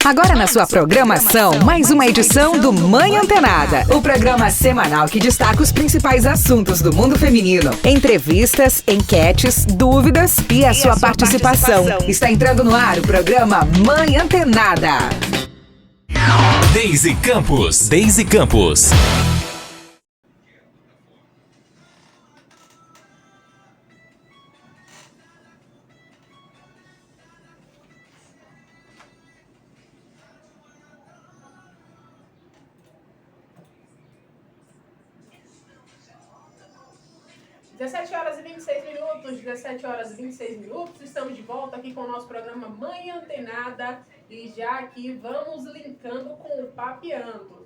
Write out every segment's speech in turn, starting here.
Agora na sua programação, mais uma edição do Mãe Antenada, o programa semanal que destaca os principais assuntos do mundo feminino. Entrevistas, enquetes, dúvidas e a sua participação. Está entrando no ar o programa Mãe Antenada. Deise Campos. Deise Campos. Horas e 26 minutos, 17 horas e 26 minutos, estamos de volta aqui com o nosso programa Mãe Antenada e já aqui vamos linkando com o Papeando.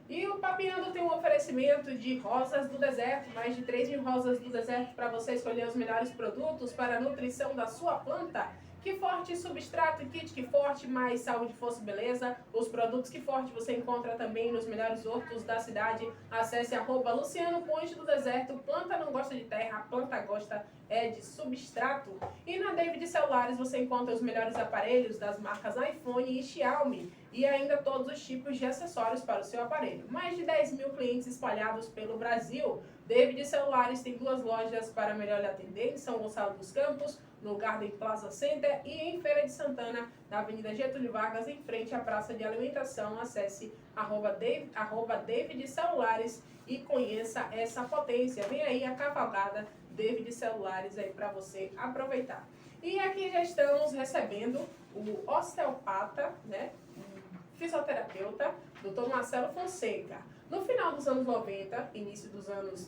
E o Papeando tem um oferecimento de rosas do deserto, mais de 3.000 rosas do deserto para você escolher os melhores produtos para a nutrição da sua planta. Que Forte Substrato, Kit Que Forte, mais saúde, força e beleza. Os produtos Que Forte você encontra também nos melhores hortos da cidade. Acesse @Luciano Ponte do Deserto. Planta não gosta de terra, a planta gosta de substrato. E na David Celulares você encontra os melhores aparelhos das marcas iPhone e Xiaomi. E ainda todos os tipos de acessórios para o seu aparelho. Mais de 10.000 clientes espalhados pelo Brasil. David Celulares tem 2 lojas para melhor lhe atender em São Gonçalo dos Campos, no Garden Plaza Center e em Feira de Santana, na Avenida Getúlio Vargas, em frente à Praça de Alimentação. Acesse @David Celulares e conheça essa potência. Vem aí a cavalgada David Celulares aí para você aproveitar. E aqui já estamos recebendo o osteopata, né? Fisioterapeuta, Dr. Marcelo Fonseca. No final dos anos 90,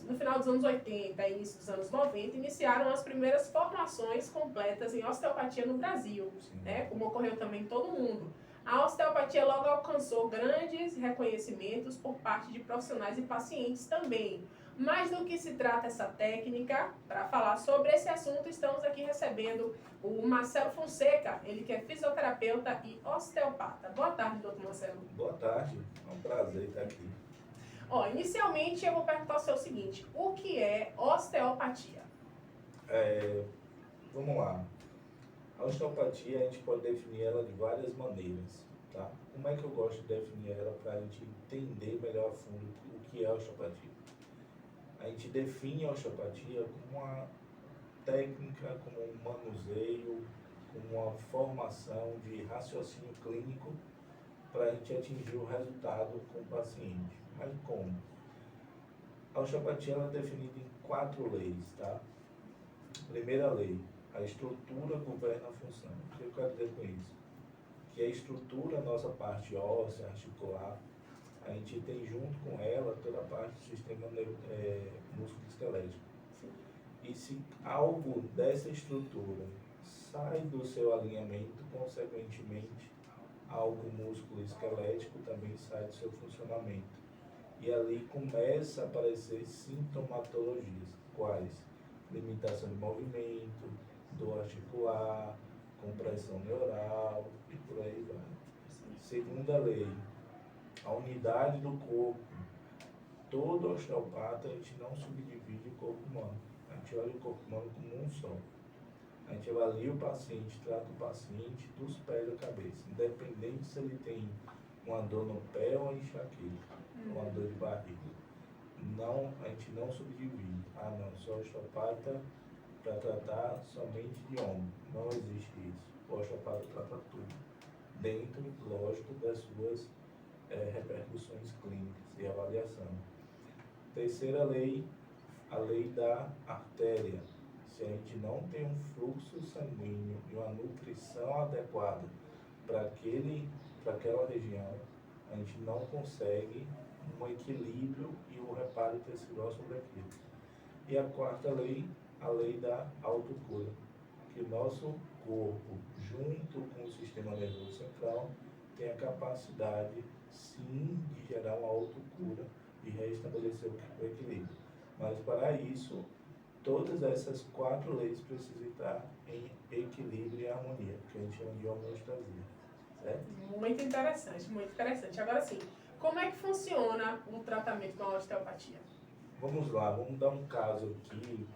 no final dos anos 80 e início dos anos 90, iniciaram as primeiras formações completas em osteopatia no Brasil, né? Como ocorreu também em todo o mundo. A osteopatia logo alcançou grandes reconhecimentos por parte de profissionais e pacientes também. Mas do que se trata essa técnica? Para falar sobre esse assunto, estamos aqui recebendo o Marcelo Fonseca, ele que é fisioterapeuta e osteopata. Boa tarde, doutor Marcelo. Boa tarde, é um prazer estar aqui. Inicialmente eu vou perguntar o seguinte, o que é osteopatia? Vamos lá. A osteopatia a gente pode definir ela de várias maneiras, tá? Como é que eu gosto de definir ela para a gente entender melhor a fundo o que é a osteopatia? A gente define a osteopatia como uma técnica, como um manuseio, como uma formação de raciocínio clínico para a gente atingir o resultado com o paciente. Mas como? A osteopatia ela é definida em 4 leis, tá? Primeira lei, a estrutura governa a função. O que eu quero dizer com isso? Que a estrutura, a nossa parte óssea, articular, a gente tem junto com ela toda a parte do sistema músculo-esquelético. E se algo dessa estrutura sai do seu alinhamento, consequentemente, algo músculo-esquelético também sai do seu funcionamento. E ali começa a aparecer sintomatologias. Quais? Limitação de movimento, dor articular, compressão neural e por aí vai. Segunda lei, a unidade do corpo. Todo osteopata, a gente não subdivide o corpo humano. A gente olha o corpo humano como um só. A gente avalia o paciente, trata o paciente dos pés à cabeça, independente se ele tem uma dor no pé ou uma enxaqueca, uma dor de barriga. Não, a gente não subdivide. Não, sou osteopata para tratar somente de ombro. Não existe isso. O osteopata trata tudo, dentro, lógico, das suas repercussões clínicas e avaliação. Terceira lei, a lei da artéria. Se a gente não tem um fluxo sanguíneo e uma nutrição adequada para aquela região, a gente não consegue um equilíbrio e o reparo tecidual sobre aquilo. E a quarta lei, a lei da autocura, que o nosso corpo, junto com o sistema nervoso central, tem a capacidade, sim, de gerar uma autocura e restabelecer o equilíbrio. Mas para isso, todas essas 4 leis precisam estar em equilíbrio e harmonia, que a gente chama de homeostasia. Certo? Muito interessante, muito interessante. Agora sim, como é que funciona o tratamento com a osteopatia? Vamos lá, vamos dar um caso aqui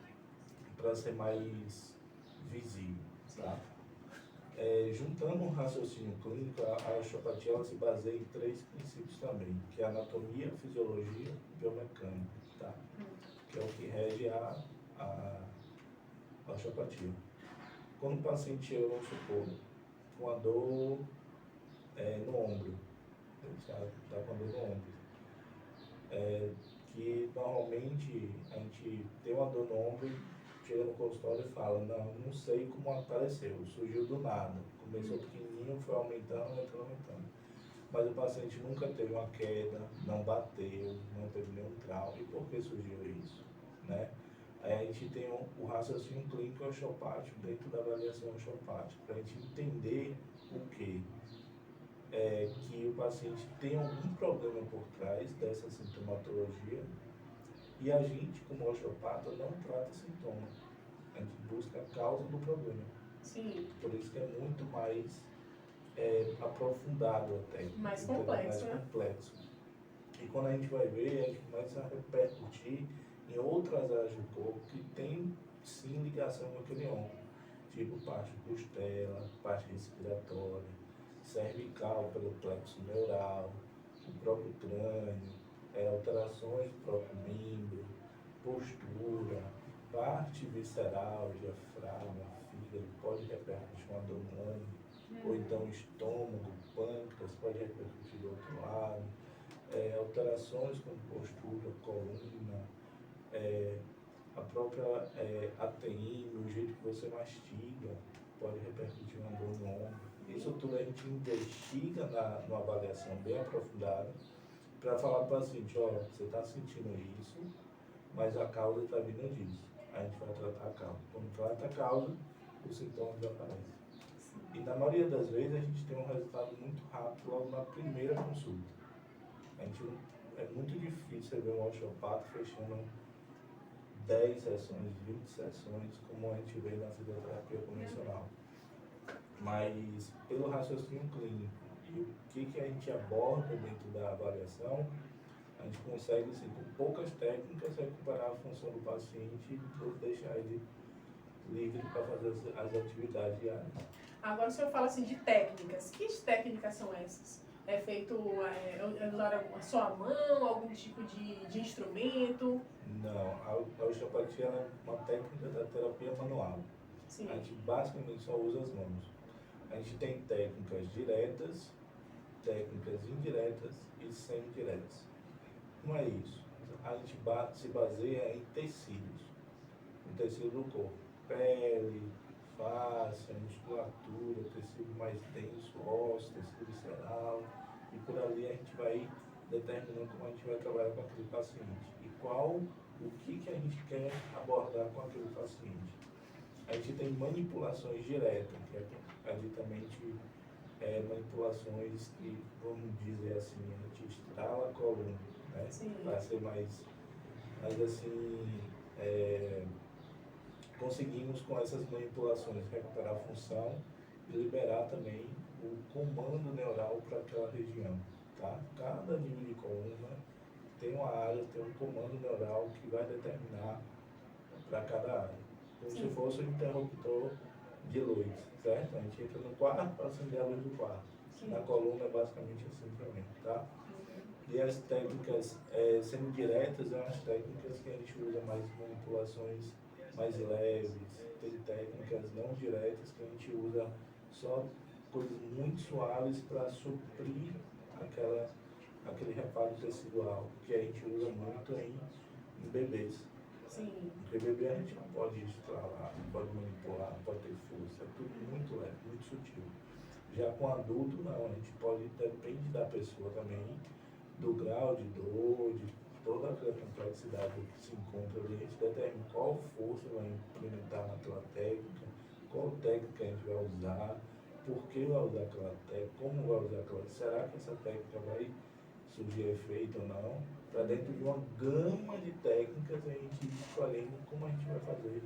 para ser mais visível. Tá? Juntando um raciocínio clínico, a osteopatia ela se baseia em 3 princípios também, que é anatomia, fisiologia e biomecânica, tá? Que é o que rege a osteopatia. Quando o paciente chega, vamos supor, com a dor no ombro, ele está com a dor no ombro, que normalmente a gente tem uma dor no ombro, chega no consultório e fala, não sei como apareceu, surgiu do nada, começou pequenininho, foi aumentando, mas o paciente nunca teve uma queda, não bateu, não teve nenhum trauma, e por que surgiu isso, né? Aí a gente tem o raciocínio clínico osteopático dentro da avaliação osteopática, para a gente entender o quê? Que o paciente tem algum problema por trás dessa sintomatologia e a gente, como osteopata, não trata sintoma. A gente busca a causa do problema. Sim. Por isso que é muito mais aprofundado até. Mais complexo, mais complexo. E quando a gente vai ver, a gente começa a repercutir em outras áreas do corpo que tem sim ligação com aquele ombro. Tipo parte costela, parte respiratória, cervical pelo plexo neural, o próprio crânio, alterações do próprio membro, postura, parte visceral, diafragma, fígado, pode repercutir uma dor no ombro, ou então estômago, pâncreas, pode repercutir do outro lado, alterações como postura, coluna, a própria ATI, o jeito que você mastiga, pode repercutir uma dor no ombro. Isso tudo a gente investiga numa avaliação bem aprofundada para falar para o paciente, olha, você está sentindo isso, mas a causa está vindo disso. A gente vai tratar a causa. Quando trata a causa, os sintomas desaparecem. E na maioria das vezes a gente tem um resultado muito rápido logo na primeira consulta. É muito difícil ver um osteopata fechando 10 sessões, 20 sessões, como a gente vê na fisioterapia convencional. Mas pelo raciocínio clínico e o que a gente aborda dentro da avaliação, a gente consegue, assim, com poucas técnicas, recuperar a função do paciente e deixar ele livre para fazer as atividades diárias. Agora o senhor fala assim de técnicas. Que técnicas são essas? É feito, usar só a mão, algum tipo de instrumento? Não, a osteopatia é uma técnica da terapia manual. Sim. A gente basicamente só usa as mãos. A gente tem técnicas diretas, técnicas indiretas e semi-diretas. Não é isso. A gente se baseia em tecidos. O tecido do corpo. Pele, face, musculatura, tecido mais denso, osso, tecido visceral. E por ali a gente vai determinando como a gente vai trabalhar com aquele paciente. E o que a gente quer abordar com aquele paciente. A gente tem manipulações diretas, que é ditamente manipulações que, vamos dizer assim, a gente estrala a coluna, né? Para ser mais assim, conseguimos com essas manipulações recuperar a função e liberar também o comando neural para aquela região, tá? Cada nível de coluna tem uma área, tem um comando neural que vai determinar para cada área. Como se fosse um interruptor de luz, certo? A gente entra no quarto para acender a luz do quarto. Sim. Na coluna é basicamente assim também, tá? E as técnicas semidiretas são as técnicas que a gente usa mais manipulações mais leves. Tem técnicas não diretas que a gente usa só coisas muito suaves para suprir aquele reparo tecidual, que a gente usa muito em bebês. Sim. Porque bebê a gente não pode estralar, não pode manipular, não pode ter força, é tudo muito leve, muito sutil. Já com adulto não, a gente pode, depende da pessoa também, do grau de dor, de toda aquela complexidade que se encontra ali, a gente determina qual força vai implementar naquela técnica, qual técnica a gente vai usar, por que vai usar aquela técnica, como vai usar aquela, será que essa técnica vai surgir efeito ou não? Para dentro de uma gama de técnicas a gente ir escolhendo como a gente vai fazer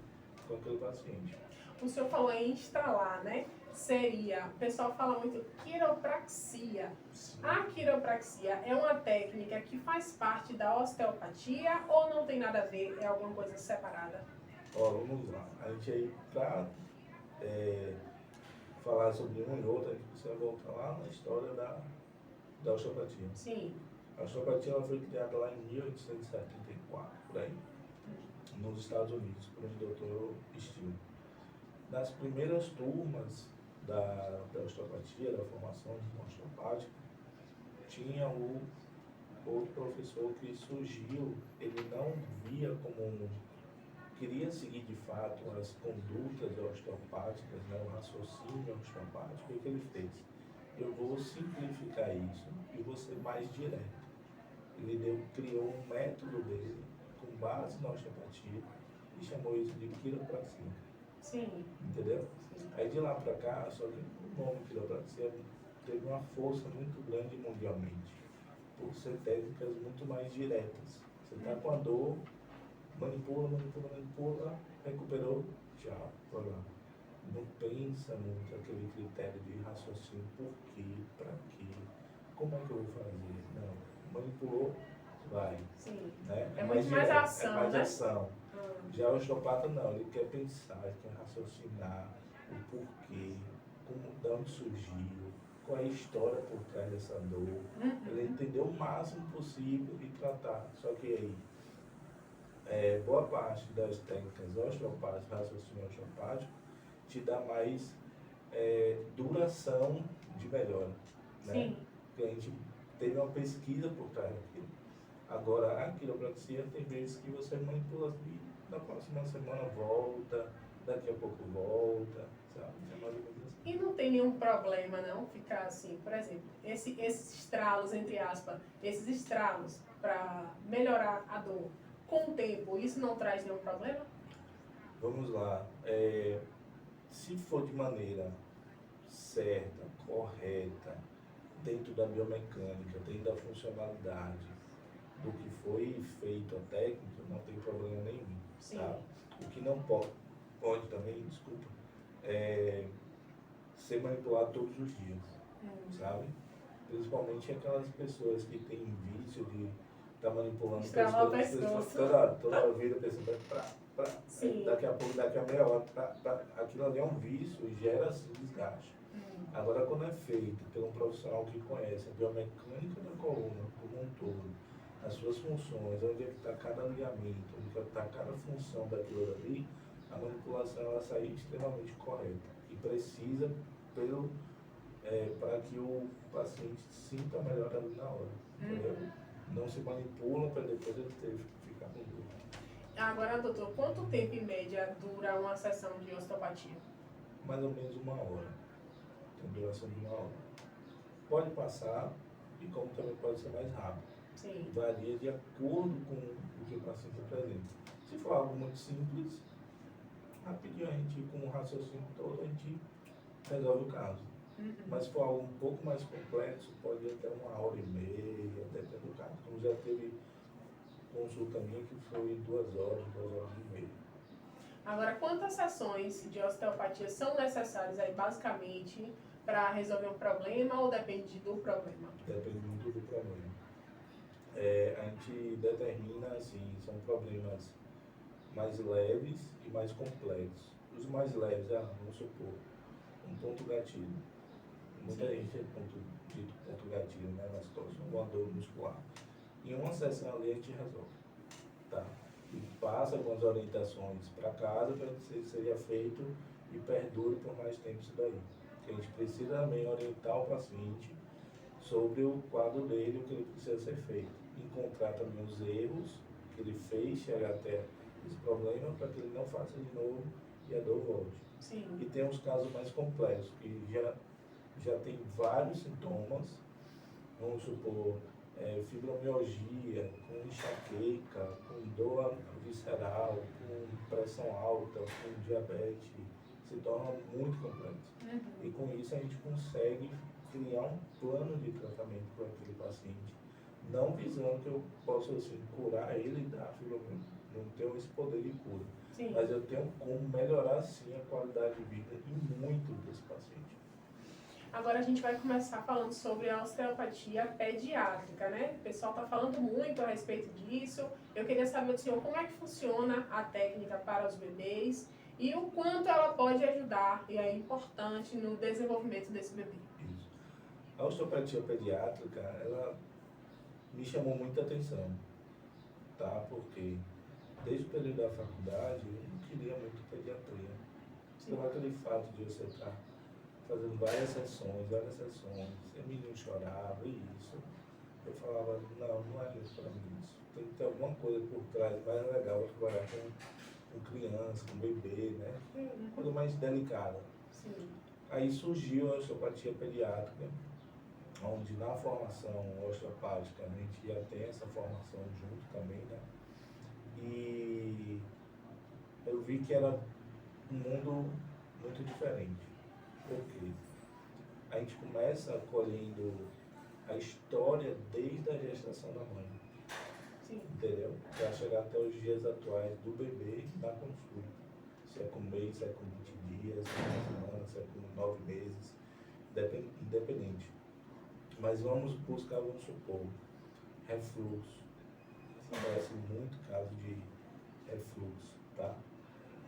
com aquele paciente. O senhor falou em instalar, né? O pessoal fala muito quiropraxia. Sim. A quiropraxia é uma técnica que faz parte da osteopatia ou não tem nada a ver, é alguma coisa separada? Ó, vamos lá. A gente aí, para falar sobre um e outro, a gente precisa voltar lá na história da osteopatia. Sim. A osteopatia ela foi criada lá em 1874, por aí, nos Estados Unidos, por um doutor Steele. Nas primeiras turmas da osteopatia, da formação osteopática, tinha o outro professor que surgiu, ele não via como queria seguir de fato as condutas osteopáticas, né, o raciocínio osteopático. O que ele fez? Eu vou simplificar isso e vou ser mais direto. Ele criou um método dele com base na osteopatia e chamou isso de quiropraxia. Sim. Entendeu? Sim. Aí de lá para cá, só que o nome quiropraxia teve uma força muito grande mundialmente, por ser técnicas muito mais diretas. Você está com a dor, manipula, recuperou, tchau, vai lá. Não pensa muito aquele critério de raciocínio, por quê, para quê, como é que eu vou fazer? Não, manipulou, vai. Sim. Né? É muito mais direto, ação, é mais né? ação. Já o osteopata não, ele quer pensar, ele quer raciocinar o porquê, de onde surgiu, qual é a história por trás dessa dor. Ele entender o máximo possível e tratar. Só que aí, boa parte das técnicas osteopáticas, raciocínio osteopático, te dá mais duração de melhora. Né? Sim. Porque a gente teve uma pesquisa por trás daquilo. Agora, a quiropraxia tem vezes que você manipula e na próxima semana volta, daqui a pouco volta, sabe? É mais ou menos assim. E não tem nenhum problema, não, ficar assim, por exemplo, esses estralos, entre aspas, esses estralos para melhorar a dor, com o tempo, isso não traz nenhum problema? Vamos lá. Se for de maneira certa, correta, dentro da biomecânica, dentro da funcionalidade, do que foi feito a técnica, não tem problema nenhum. Sim. Tá? O que não pode também, desculpa, ser manipulado todos os dias, sabe? Principalmente aquelas pessoas que têm vício de estar manipulando Estralar o pessoas pescoço. toda a vida, pensando Sim. daqui a pouco, daqui a meia hora, aquilo ali é um vício e gera assim desgaste. Agora, quando é feito por um profissional que conhece a biomecânica da coluna como um todo, as suas funções, onde é que está cada ligamento, onde é que está cada função daquilo ali, a manipulação ela sai extremamente correta e precisa para que o paciente sinta melhor ali na hora. Entendeu? Não se manipula para depois ele ter que ficar com dor. Agora, doutor, quanto tempo em média dura uma sessão de osteopatia? Mais ou menos 1 hora. Tem duração de 1 hora. Pode passar e como também pode ser mais rápido. Sim. Varia de acordo com o que o paciente apresenta. Se for algo muito simples, rapidinho a gente, com o raciocínio todo, a gente resolve o caso. Mas se for algo um pouco mais complexo, pode ir até 1h30, dependendo do caso. Como já teve consulta minha que foi 2 horas, 2h30. Agora, quantas sessões de osteopatia são necessárias aí, basicamente, para resolver um problema ou depende do problema? Depende muito do problema. A gente determina, assim, são problemas mais leves e mais complexos. Os mais leves, vamos supor, um ponto gatilho. Muita gente tem dito ponto gatilho, né, na situação, uma dor muscular. Em uma sessão ali a gente resolve, tá? E passa algumas orientações para casa para que seja feito e perdure por mais tempo isso daí. Porque a gente precisa também orientar o paciente sobre o quadro dele, o que ele precisa ser feito. Encontrar também os erros que ele fez, chegar até esse problema para que ele não faça de novo e a dor volte. Sim. E tem uns casos mais complexos, que já tem vários sintomas, vamos supor, fibromialgia, com enxaqueca, com dor visceral, com pressão alta, com diabetes, se torna muito complexo. E com isso a gente consegue criar um plano de tratamento para aquele paciente, não visando que eu possa assim, curar ele da fibromialgia, não tenho esse poder de cura. Sim. Mas eu tenho como melhorar sim a qualidade de vida e muito desse paciente. Agora a gente vai começar falando sobre a osteopatia pediátrica, né? O pessoal está falando muito a respeito disso. Eu queria saber do senhor como é que funciona a técnica para os bebês e o quanto ela pode ajudar, e é importante no desenvolvimento desse bebê. Isso. A osteopatia pediátrica, ela me chamou muita atenção, tá? Porque desde o período da faculdade eu não queria muito pediatria. Pelo aquele fato de você estar fazendo várias sessões, e o menino chorava e isso. Eu falava, não é isso para mim isso. Tem que ter alguma coisa por trás mais legal para trabalhar com criança, com bebê, né? Uma coisa mais delicada. Sim. Aí surgiu a osteopatia pediátrica, onde na formação osteopática a gente já tem essa formação junto também, né? E eu vi que era um mundo muito diferente. Por quê? A gente começa colhendo a história desde a gestação da mãe. Sim. Entendeu? Para chegar até os dias atuais do bebê na consulta. Se é com mês, se é com 20 dias, se é com uma semana, se é com 9 meses, independente. Mas vamos buscar, vamos supor, refluxo. Aparece muito caso de refluxo, tá?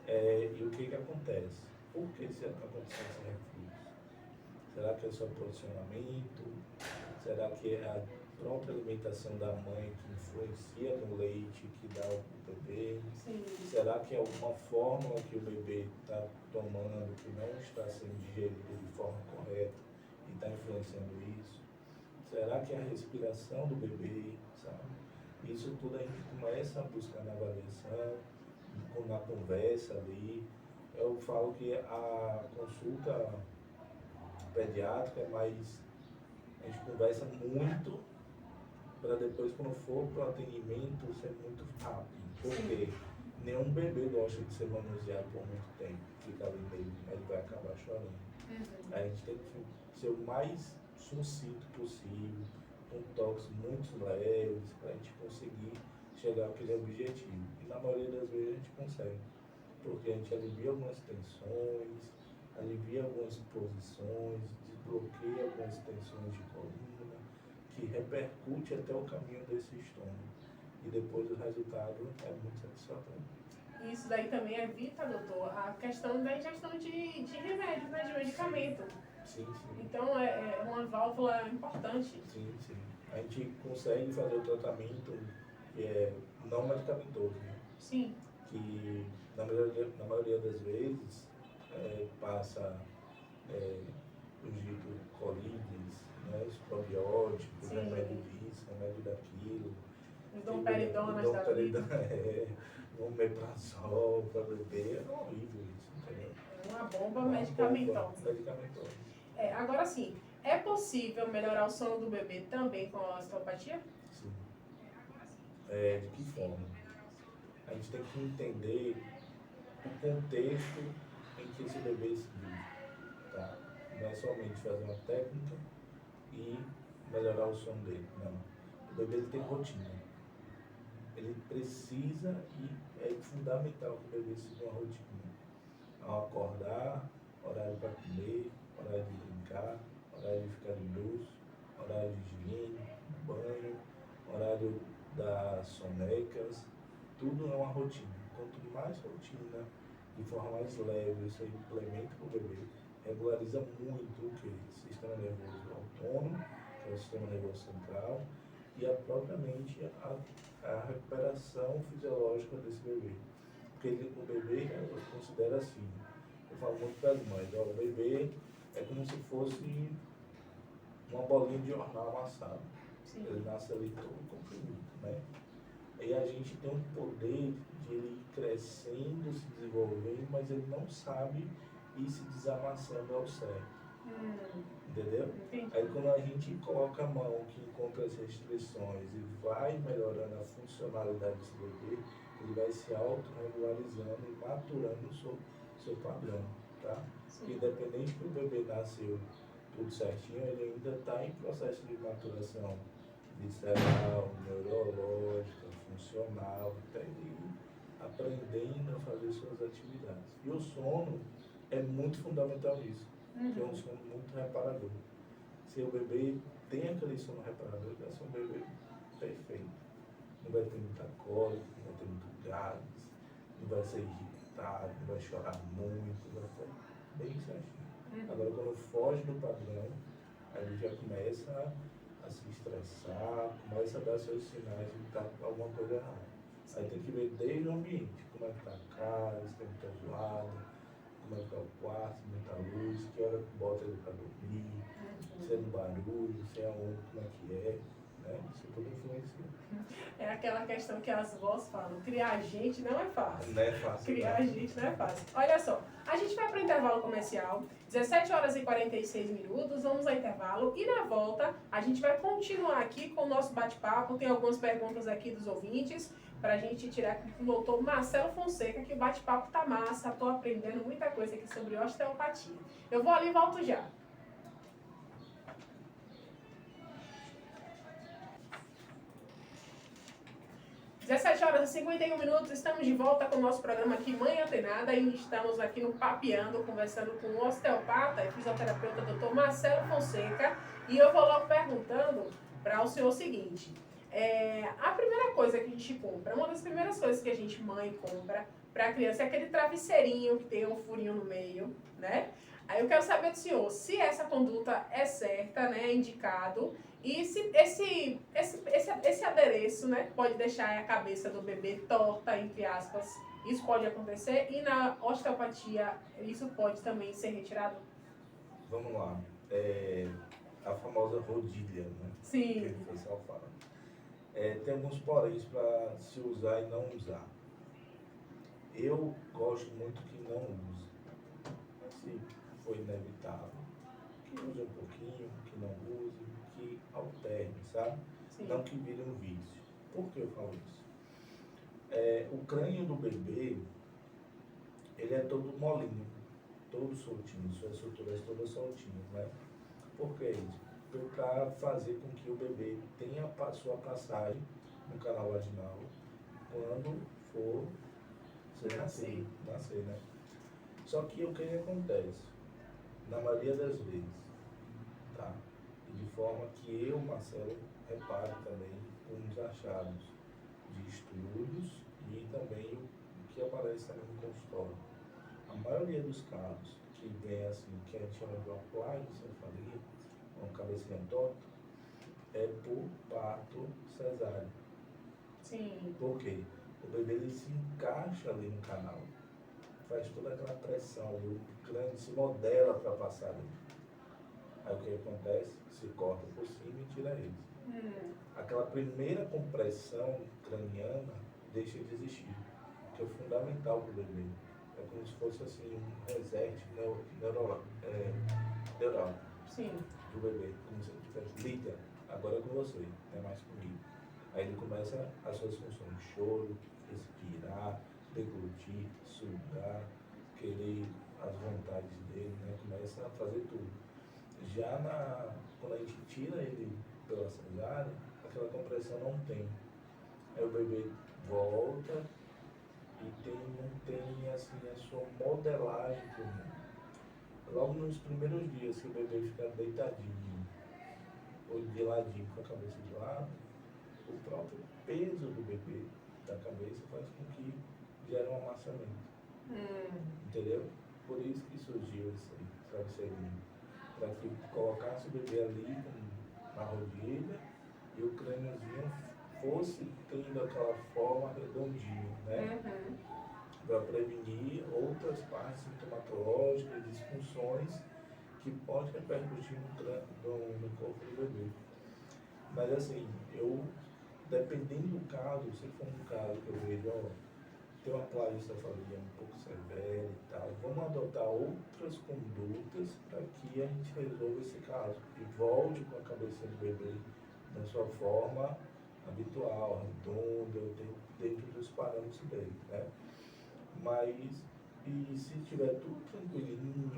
E o que acontece? Por que está acontecendo esse refluxo? Será que é só posicionamento? Será que é a própria alimentação da mãe que influencia no leite que dá ao bebê? Sim. Será que é alguma fórmula que o bebê está tomando que não está sendo digerida de forma correta e está influenciando isso? Será que é a respiração do bebê, sabe? Isso tudo a gente começa a buscar na avaliação, na conversa ali. Eu falo que a consulta pediátrica é mais... A gente conversa muito para depois, quando for para o atendimento, ser muito rápido. Porque nenhum bebê gosta de ser manuseado por muito tempo. Fica ali nele, ele vai acabar chorando. A gente tem que ser o mais sucinto possível, com toques muito leves, para a gente conseguir chegar àquele objetivo. E na maioria das vezes a gente consegue, porque a gente alivia algumas tensões, alivia algumas posições, desbloqueia algumas tensões de coluna, que repercute até o caminho desse estômago. E depois o resultado é muito satisfatório. Isso daí também evita, doutor, a questão da ingestão de remédios, né, de medicamento. Sim, sim. Então é uma válvula importante. Sim, sim. A gente consegue fazer o tratamento que é não medicamentoso, né? Sim. Que na maioria das vezes passa os dito colides, né, os probióticos, remédio disso, remédio daquilo. Os domperidona da vida. Omeprazol para beber, é horrível isso, entendeu? É uma bomba medicamentosa. Agora sim, é possível melhorar o sono do bebê também com a osteopatia? Sim. De que forma? A gente tem que entender o contexto em que esse bebê se vive, tá? Não é somente fazer uma técnica e melhorar o sono dele, não. O bebê ele tem rotina. Ele precisa e é fundamental que o bebê siga uma rotina. Ao acordar, horário para comer, horário de brincar, horário de ficar de luz, horário de higiene, banho, horário das sonecas, tudo é uma rotina. Quanto mais rotina, de forma mais leve, você implementa com o bebê, regulariza muito o que? O sistema nervoso autônomo, que é o sistema nervoso central, e a própria mente, a recuperação fisiológica desse bebê. Porque o bebê, eu considero assim, eu falo muito para as mães, o bebê é como se fosse uma bolinha de jornal amassado. Sim. Ele nasce ali todo comprimido, né? E a gente tem um poder de ele ir crescendo, se desenvolvendo, mas ele não sabe ir se desamassando ao certo. Entendeu? Entendi. Aí quando a gente coloca a mão que encontra as restrições e vai melhorando a funcionalidade desse bebê, ele vai se autorregularizando e maturando o seu padrão, tá? Sim. Independente que o bebê nasceu tudo certinho, ele ainda está em processo de maturação visceral, neurológica, funcional, até ele ir aprendendo a fazer suas atividades. E o sono é muito fundamental nisso, que é um sono muito reparador. Se o bebê tem aquele sono reparador, vai ser um bebê perfeito. Não vai ter muita cólica, não vai ter muito gases, não vai ser agitado, não vai chorar muito, vai ficar bem certinho. Agora, quando foge do padrão, aí ele já começa a se estressar, começa a dar seus sinais de que está alguma coisa errada. Aí tem que ver desde o ambiente, como é que está a casa, se tem muita zoada, como é que está o quarto, muita luz, que hora que bota ele para dormir, se é no barulho, se é aonde, como é que é, né? Isso tudo influencia. É aquela questão que as vós falam, criar gente não é fácil. Não é fácil. Criar gente não é fácil. Olha só, a gente vai para o intervalo comercial, 17 horas e 46 minutos, vamos ao intervalo e na volta a gente vai continuar aqui com o nosso bate-papo, tem algumas perguntas aqui dos ouvintes, para a gente tirar com o doutor Marcelo Fonseca, que o bate-papo tá massa, tô aprendendo muita coisa aqui sobre osteopatia. Eu vou ali e volto já. Às 17 horas e 51 minutos, estamos de volta com o nosso programa aqui, Mãe Antenada, e estamos aqui no Papeando, conversando com o osteopata e fisioterapeuta Dr. Marcelo Fonseca, e eu vou logo perguntando para o senhor o seguinte, a primeira coisa que a gente compra, uma das primeiras coisas que a gente, mãe, compra para a criança é aquele travesseirinho que tem um furinho no meio, né? Aí eu quero saber do senhor se essa conduta é certa, né, é indicado, e se esse adereço, né, pode deixar a cabeça do bebê torta, entre aspas, isso pode acontecer, e na osteopatia isso pode também ser retirado? Vamos lá, a famosa rodilha, né? Sim. Que o pessoal fala. Tem alguns poréns para se usar e não usar. Eu gosto muito que não use. Mas se for inevitável, que use um pouquinho, que não use, que alterne, sabe? Sim. Não que vire um vício. Por que eu falo isso? O crânio do bebê, ele é todo molinho, todo soltinho, suas estruturas todas soltinhas, né? Por que isso? Para fazer com que o bebê tenha a sua passagem no canal vaginal quando for nascer, né? Só que o que acontece? Na maioria das vezes, tá? E de forma que eu, Marcelo, reparo também uns achados de estudos e também o que aparece também no consultório. A maioria dos casos que vem assim, que a gente chama de uma plagiocefaleia, uma cabecinha torta, é por parto cesáreo. Sim. Por quê? O bebê ele se encaixa ali no canal, faz toda aquela pressão, o crânio se modela para passar ali. Aí o que acontece? Se corta por cima e tira eles. Aquela primeira compressão craniana deixa de existir, que é fundamental para o bebê. É como se fosse assim um reset neural. Sim. Do bebê, como se ele tivesse, liga, agora é com você, não é mais comigo. Aí ele começa as suas funções, choro, respirar, deglutir, sugar, querer as vontades dele, né? Começa a fazer tudo. Já quando a gente tira ele pela cesárea, aquela compressão não tem. Aí o bebê volta e não tem assim a sua modelagem por mim. Logo nos primeiros dias que o bebê fica deitadinho, ou de ladinho com a cabeça de lado, o próprio peso do bebê da cabeça faz com que gere um amassamento. Entendeu? Por isso que surgiu esse travesseirinho. Para que colocasse o bebê ali na rodilha e o crâniozinho fosse tendo aquela forma redondinha, né? Para prevenir outras partes sintomatológicas, disfunções que podem repercutir no corpo do bebê. Mas assim, dependendo do caso, se for um caso que eu vejo, tem uma plagiocefaleia um pouco severa e tal, vamos adotar outras condutas para que a gente resolva esse caso e volte com a cabeça do bebê na sua forma habitual, redonda, dentro dos parâmetros dele, né? Mas, e se tiver tudo tranquilinho,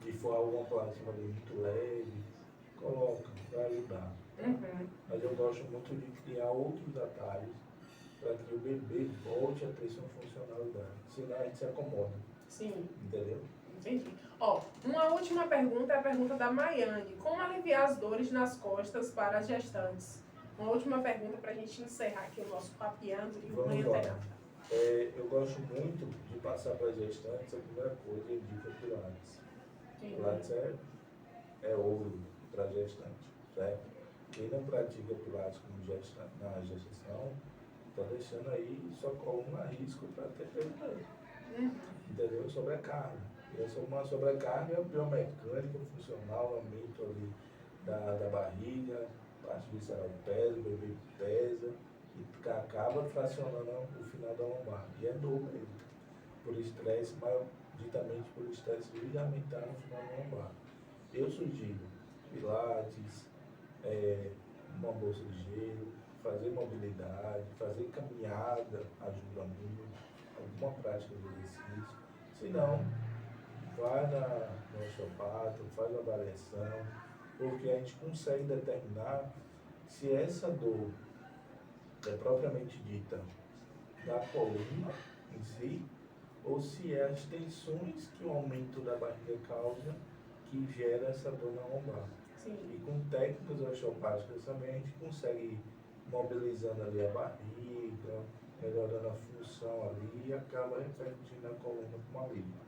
e for alguma plagiocefaleia muito leve, coloca, vai ajudar. Mas eu gosto muito de criar outros atalhos para que o bebê volte a ter sua funcionalidade. Senão a gente se acomoda. Sim. Entendeu? Entendi. Uma última pergunta é a pergunta da Maiane. Como aliviar as dores nas costas para as gestantes? Uma última pergunta para a gente encerrar aqui o nosso Papeando e o Mãe Antenada. Eu gosto muito de passar para gestantes a primeira coisa, eu indico Pilates. Pilates é ouro para gestante, certo? Quem não pratica Pilates na gestação, está deixando aí sua coluna a risco para ter perda. Entendeu? Sobrecarga. E uma sobrecarga biomecânica, funcional, aumento ali da barriga, parte visceral pesa, o bebê pesa, e acaba fracionando o final da lombar. E é dor mesmo, por estresse, maioritariamente por estresse ligamentar no final da lombar. Eu sugiro Pilates, uma bolsa de gelo, fazer mobilidade, fazer caminhada ajuda muito, alguma prática de exercício. Se não, vai no osteopata, faz uma avaliação, porque a gente consegue determinar se essa dor é propriamente dita da coluna em si, ou se é as tensões que o aumento da barriga causa que gera essa dor na lombar. Sim. E com técnicas osteopáticas também a gente consegue ir mobilizando ali a barriga, melhorando a função ali e acaba repercutindo na coluna com uma alívio.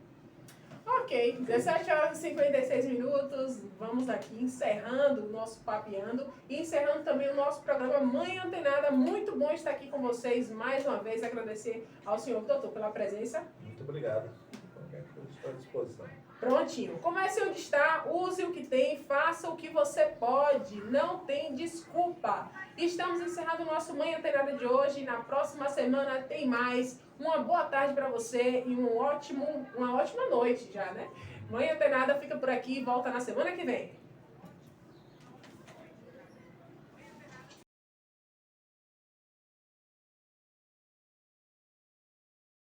Ok, 17 horas e 56 minutos, vamos aqui encerrando o nosso Papeando e encerrando também o nosso programa Mãe Antenada. Muito bom estar aqui com vocês mais uma vez, agradecer ao senhor doutor pela presença. Muito obrigado. Qualquer coisa estou à disposição. Prontinho. Comece onde está, use o que tem, faça o que você pode, não tem desculpa. Estamos encerrando o nosso Mãe Antenada de hoje. Na próxima semana tem mais. Uma boa tarde para você e uma ótima noite já, né? Mãe Antenada fica por aqui e volta na semana que vem.